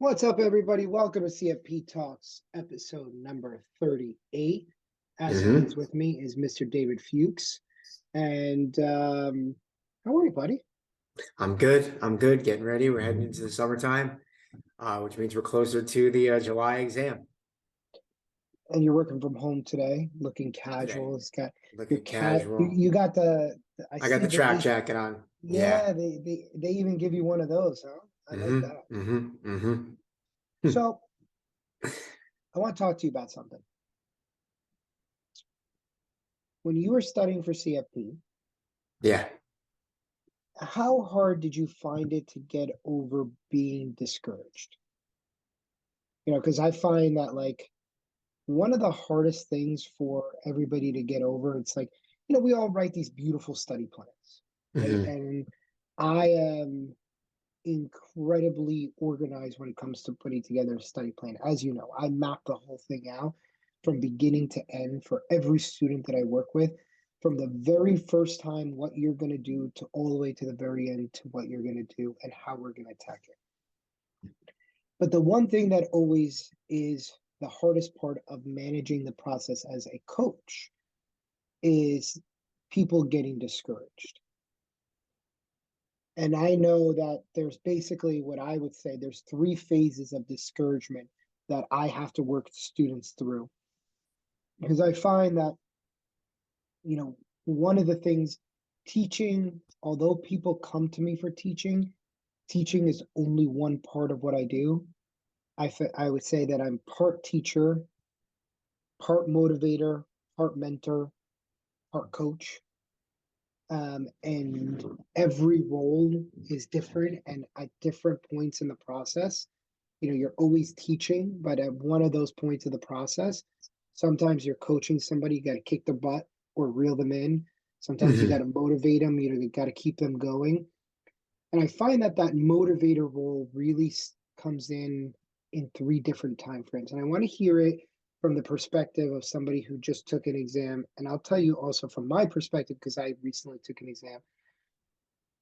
What's up, everybody? Welcome to CFP Talks, episode number 38. As always, with me is Mr. David Fuchs. And how are you, buddy? I'm good. I'm good. Getting ready. We're heading into the summertime, which means we're closer to the July exam. And you're working from home today, looking casual. Today, It's got your looking cat. casual. You got I I got see the that track they, jacket on. Yeah. yeah, they even give you one of those, huh? I like Mm-hmm. that. Mm-hmm. Mm-hmm. So I want to talk to you about something. When you were studying for CFP, Yeah. how hard did you find it to get over being discouraged? Because I find that one of the hardest things for everybody to get over, it's like, we all write these beautiful study plans, right? Mm-hmm. And I am incredibly organized when it comes to putting together a study plan. As you know, I map the whole thing out from beginning to end for every student that I work with, from the very first time, what you're going to do, to all the way to the very end, to what you're going to do and how we're going to attack it. But the one thing that always is the hardest part of managing the process as a coach is people getting discouraged. And I know that there's basically what I would say there's three phases of discouragement that I have to work students through. Because I find that, one of the things teaching, although people come to me for teaching, teaching is only one part of what I do. I would say that I'm part teacher, part motivator, part mentor, part coach. And every role is different, and at different points in the process, you're always teaching, but at one of those points of the process, sometimes you're coaching somebody, you got to kick their butt or reel them in. Sometimes you got Mm-hmm. to motivate them, you got to keep them going. And I find that motivator role really comes in three different time frames. And I want to hear it from the perspective of somebody who just took an exam. And I'll tell you also from my perspective, because I recently took an exam,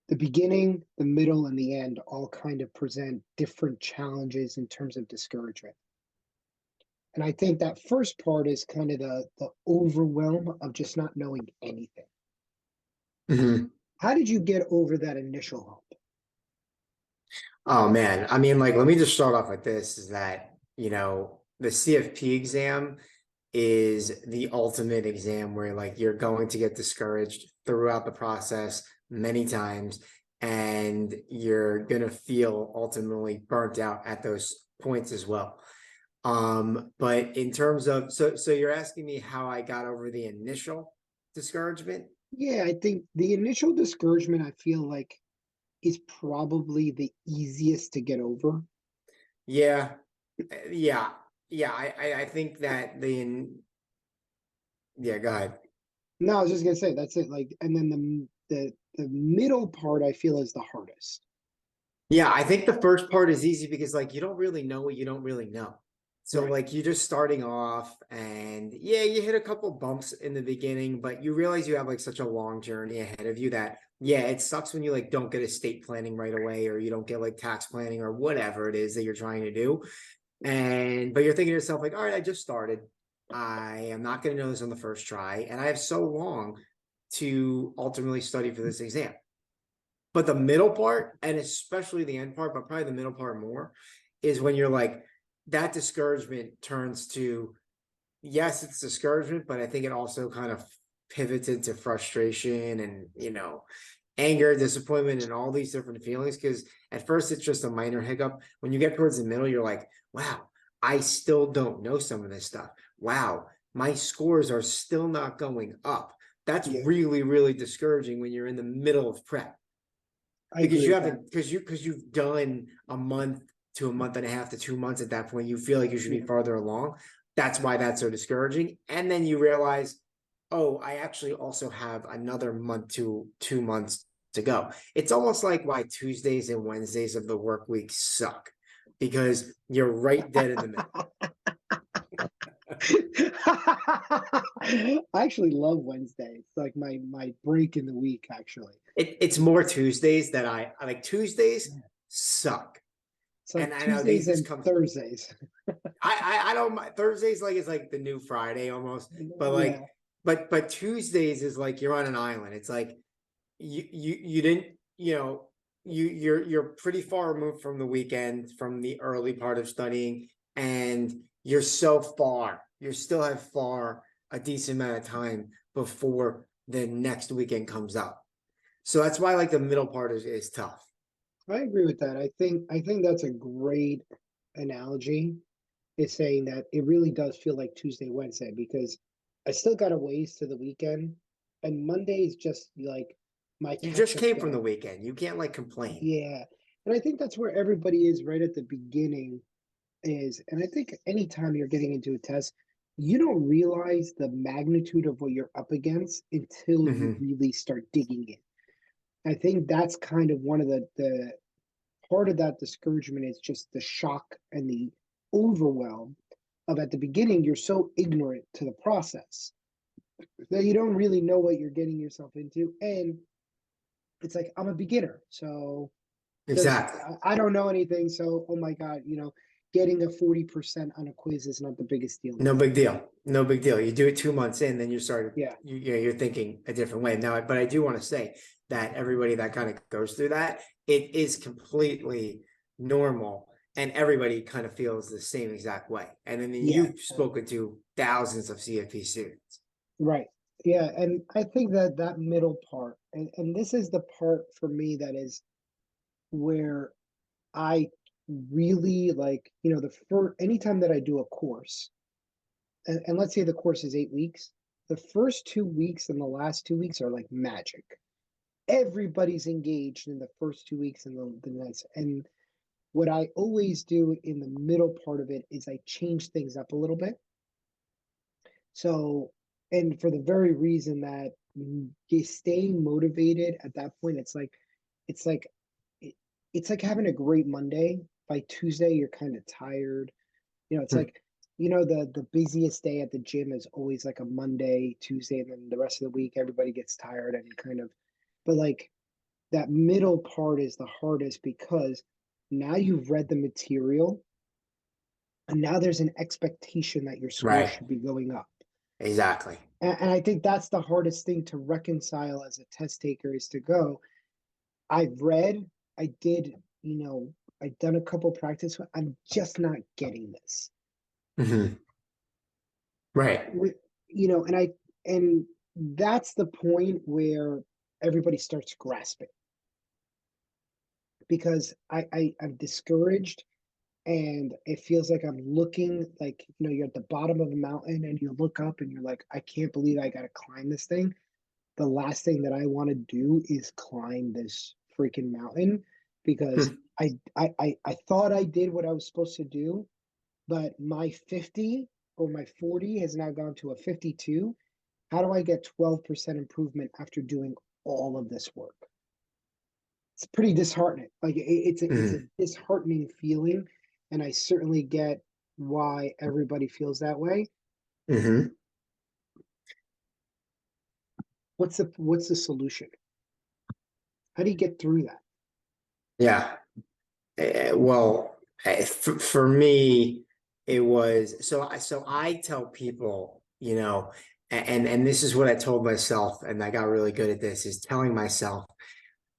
the beginning, the middle, and the end all kind of present different challenges in terms of discouragement. And I think that first part is kind of the overwhelm of just not knowing anything. Mm-hmm. How did you get over that initial hump? Oh man. I mean, let me just start off with this is that, the CFP exam is the ultimate exam where you're going to get discouraged throughout the process many times, and you're going to feel ultimately burnt out at those points as well. But in terms of so you're asking me how I got over the initial discouragement? Yeah, I think the initial discouragement, I feel like, is probably the easiest to get over. Yeah. Yeah. Yeah. I think that yeah, go ahead. No, I was just gonna say that's it. And then the middle part I feel is the hardest. Yeah, I think the first part is easy because you don't really know what you don't really know. So Right. you're just starting off, and yeah, you hit a couple bumps in the beginning, but you realize you have such a long journey ahead of you that yeah, it sucks when you don't get estate planning right away, or you don't get tax planning or whatever it is that you're trying to do. And but you're thinking to yourself all right, I just started. I am not going to know this on the first try, and I have so long to ultimately study for this exam. But the middle part, and especially the end part, but probably the middle part more, is when you're that discouragement turns to, yes, it's discouragement, but I think it also kind of pivoted to frustration and, anger, disappointment, and all these different feelings. Because at first it's just a minor hiccup. When you get towards the middle, you're like, wow, I still don't know some of this stuff. Wow, my scores are still not going up. That's Yeah, really, really discouraging when you're in the middle of prep. I Because agree you with that. haven't because you've done a month to a month and a half to 2 months at that point, you feel like you should be Yeah. farther along. That's why that's so discouraging. And then you realize, oh, I actually also have another month to 2 months to go. It's almost like why Tuesdays and Wednesdays of the work week suck, because you're right dead in the middle. I actually love Wednesday. It's like my break in the week, actually. It's more Tuesdays that I like. Tuesdays suck. It's And like I know Tuesdays this and comes. Thursdays. I don't mind. Thursdays like it's like the new Friday almost, but Yeah, like, but Tuesdays is like you're on an island. It's like you didn't, you're pretty far removed from the weekend, from the early part of studying, and you're so far. You still have far a decent amount of time before the next weekend comes up. So that's why like the middle part is tough. I agree with that. I think that's a great analogy. Is saying that it really does feel like Tuesday, Wednesday because I still got a ways to the weekend, and Monday is just like my You catch just up came from the day. weekend. You can't like complain. Yeah. And I think that's where everybody is right at the beginning is, and I think anytime you're getting into a test, you don't realize the magnitude of what you're up against until you Hmm. really start digging in. I think that's kind of one of the part of that discouragement is just the shock and the overwhelm of at the beginning you're so ignorant to the process that you don't really know what you're getting yourself into, and it's like I'm a beginner, so there's Exactly. I don't know anything, so oh my god, getting a 40% on a quiz is not the biggest deal in the No world. big deal. No big deal. You do it 2 months in, then you started, Yeah, you're thinking a different way. Now, but I do want to say that everybody that kind of goes through that, it is completely normal. And everybody kind of feels the same exact way. And then yeah, you've spoken to thousands of CFP students. right, yeah. And I think that that middle part, and this is the part for me that is where I really like, the first anytime that I do a course, and let's say the course is 8 weeks, the first 2 weeks and the last 2 weeks are like magic. Everybody's engaged in the first 2 weeks and the next. And what I always do in the middle part of it is I change things up a little bit. So, and for the very reason that staying motivated at that point, it's like, it, it's like having a great Monday. By Tuesday, you're kind of tired. It's Hmm. like, the busiest day at the gym is always like a Monday, Tuesday, and then the rest of the week everybody gets tired and kind of, but like that middle part is the hardest because now you've read the material and now there's an expectation that your score Right. should be going up. Exactly. And I think that's the hardest thing to reconcile as a test taker is to go, I've read, I did, I've done a couple practice, I'm just not getting this. Hmm. Right. With and that's the point where everybody starts grasping because I'm discouraged and it feels like I'm looking like you're at the bottom of a mountain and you look up and you're like, I can't believe I gotta climb this thing. The last thing that I want to do is climb this freaking mountain because Hmm. I thought I did what I was supposed to do, but my 50 or my 40 has now gone to a 52. How do I get 12% improvement after doing all of this work? It's pretty disheartening. Like it's a Hmm. disheartening feeling, and I certainly get why everybody feels that way. Hmm. What's the solution? How do you get through that? Yeah. Well, for me, it was so I tell people, and this is what I told myself, and I got really good at this, is telling myself,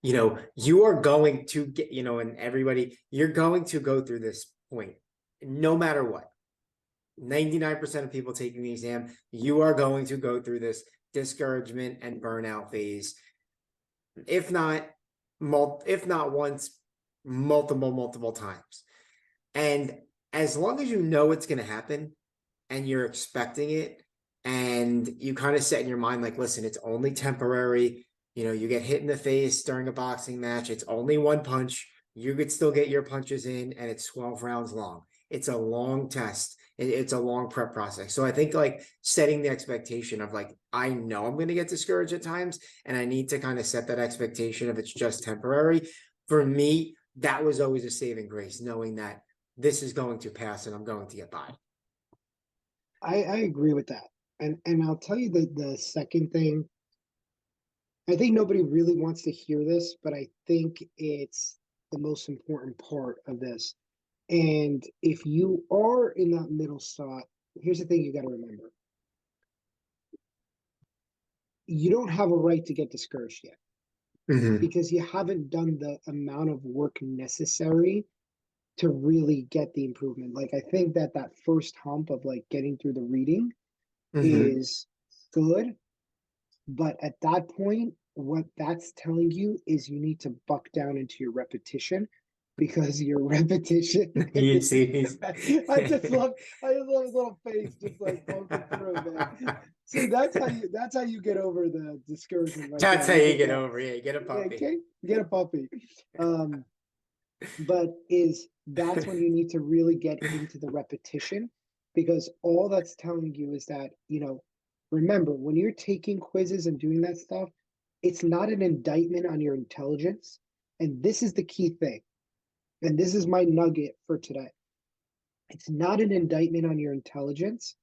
you are going to get, and everybody, you're going to go through this point, no matter what. 99% of people taking the exam, you are going to go through this discouragement and burnout phase, if not if not once, multiple times. And as long as you know it's going to happen and you're expecting it and you kind of set in your mind, like, listen, it's only temporary. You get hit in the face during a boxing match. It's only one punch. You could still get your punches in and it's 12 rounds long. It's a long test. It's a long prep process. So I think like setting the expectation of like, I know I'm going to get discouraged at times and I need to kind of set that expectation if it's just temporary. For me, that was always a saving grace, knowing that this is going to pass and I'm going to get by. I agree with that. And I'll tell you the second thing. I think nobody really wants to hear this, but I think it's the most important part of this. And if you are in that middle spot, here's the thing you got to remember. You don't have a right to get discouraged yet Hmm. because you haven't done the amount of work necessary to really get the improvement. Like I think that that first hump of like getting through the reading Hmm. is good, but at that point, what that's telling you is you need to buck down into your repetition because your repetition You see these. I just love his little face just like poking through, man. See, that's how you get over the discouragement right That's there. how You you just get go, over. Yeah, you get a yeah, puppy. okay, get a puppy. Um, but is that's when you need to really get into the repetition because all that's telling you is that, remember when you're taking quizzes and doing that stuff, it's not an indictment on your intelligence. And this is the key thing. And this is my nugget for today. It's not an indictment on your intelligence.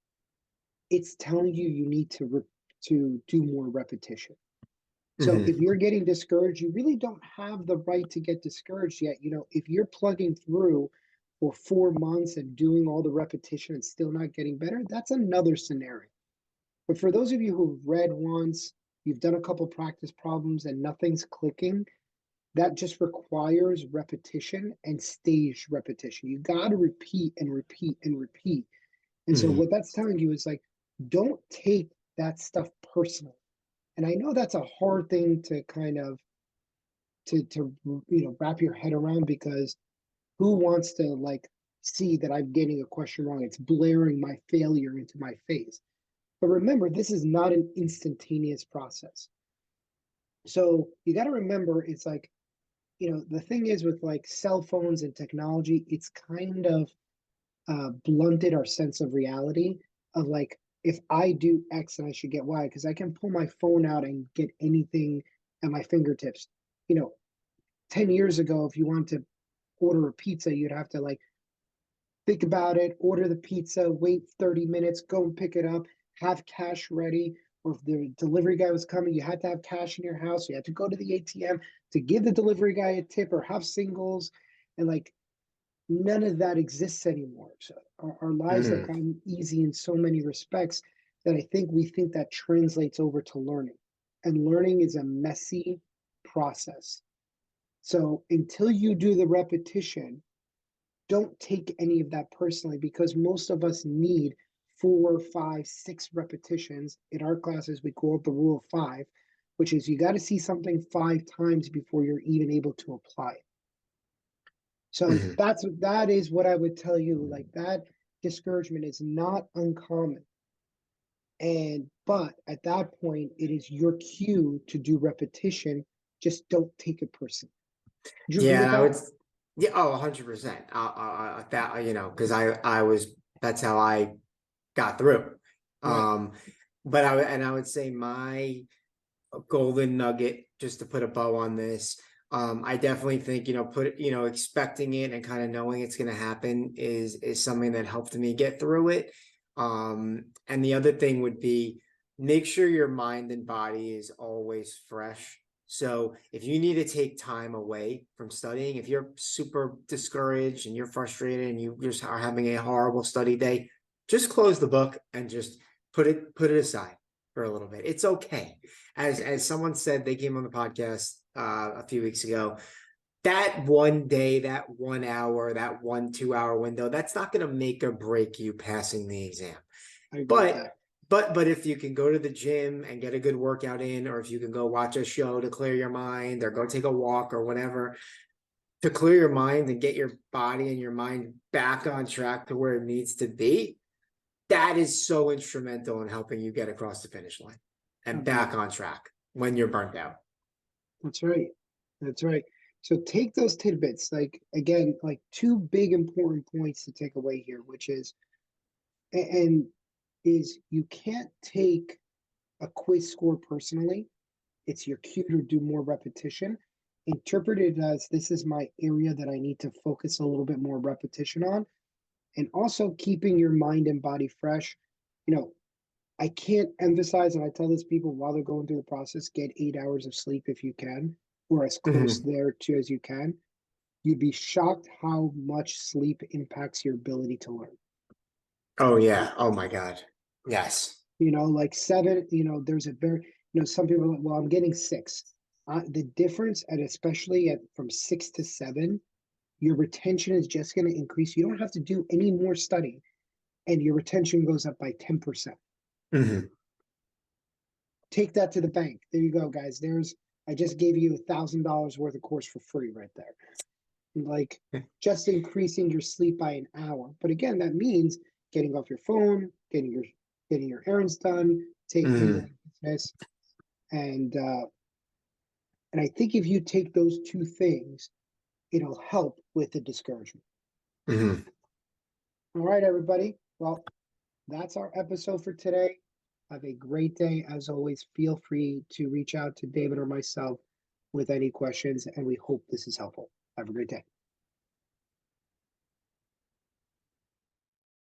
It's telling you you need to do more repetition. So if Hmm. you're getting discouraged, you really don't have the right to get discouraged yet. If you're plugging through for 4 months and doing all the repetition and still not getting better, that's another scenario. But for those of you who've read once, you've done a couple practice problems and nothing's clicking, that just requires repetition and staged repetition. You got to repeat and repeat and repeat. And so Hmm. what that's telling you is like, don't take that stuff personally. And I know that's a hard thing to kind of to wrap your head around because who wants to like see that I'm getting a question wrong? It's blaring my failure into my face. But remember, this is not an instantaneous process. So you got to remember, it's like, the thing is with like cell phones and technology, it's kind of blunted our sense of reality of like, if I do X and I should get Y, because I can pull my phone out and get anything at my fingertips. You know, 10 years ago, if you want to order a pizza, you'd have to like think about it, order the pizza, wait 30 minutes, go and pick it up, have cash ready. Or if the delivery guy was coming, you had to have cash in your house. You had to go to the ATM to give the delivery guy a tip or have singles. And like none of that exists anymore. So our lives have Hmm. gotten easy in so many respects that I think we think that translates over to learning. And learning is a messy process. So until you do the repetition, don't take any of that personally because most of us need 4, 5, 6 repetitions. In our classes, we call it the rule of five, which is you got to see something 5 times before you're even able to apply it. So Hmm. that is what I would tell you. Like that discouragement is not uncommon. And but at that point, it is your cue to do repetition. Just don't take it personally. Do you agree Yeah, with and I that? would. Yeah, oh, 100%. That because I was that's how I got through. Right. Um, but I would say my golden nugget, just to put a bow on this. I definitely think, expecting it and kind of knowing it's going to happen is something that helped me get through it. And the other thing would be make sure your mind and body is always fresh. So if you need to take time away from studying, if you're super discouraged and you're frustrated and you just are having a horrible study day, just close the book and just put it aside for a little bit. It's okay. As someone said, they came on the podcast a few weeks ago. That one day, that 1 hour, that 1 2 hour window, that's not going to make or break you passing the exam. I agree with But that. but if you can go to the gym and get a good workout in, or if you can go watch a show to clear your mind, or go take a walk or whatever to clear your mind and get your body and your mind back on track to where it needs to be, that is so instrumental in helping you get across the finish line and Agreed. back on track when you're burnt out. That's right. That's right. So take those tidbits, like again, like two big important points to take away here, which is and is you can't take a quiz score personally. It's your cue to do more repetition. Interpret it as this is my area that I need to focus a little bit more repetition on. And also keeping your mind and body fresh. You know, I can't emphasize, and I tell this people while they're going through the process, get 8 hours of sleep if you can, or as close Mhm. there to as you can. You'd be shocked how much sleep impacts your ability to learn. Oh yeah. Oh my God. Yes. Like 7, there's a very, some people are like, well, I'm getting 6. The difference, and especially from 6 to 7, your retention is just going to increase. You don't have to do any more study, and your retention goes up by 10%. Mhm. Take that to the bank. There you go, guys. I just gave you $1,000 worth of course for free right there. Like, just increasing your sleep by an hour. But again, that means getting off your phone, getting your errands done, Mhm. handling business, and I think if you take those two things, it'll help with the discouragement. Mhm. All right, everybody. Well, that's our episode for today. Have a great day. As always, feel free to reach out to David or myself with any questions, and we hope this is helpful. Have a great day.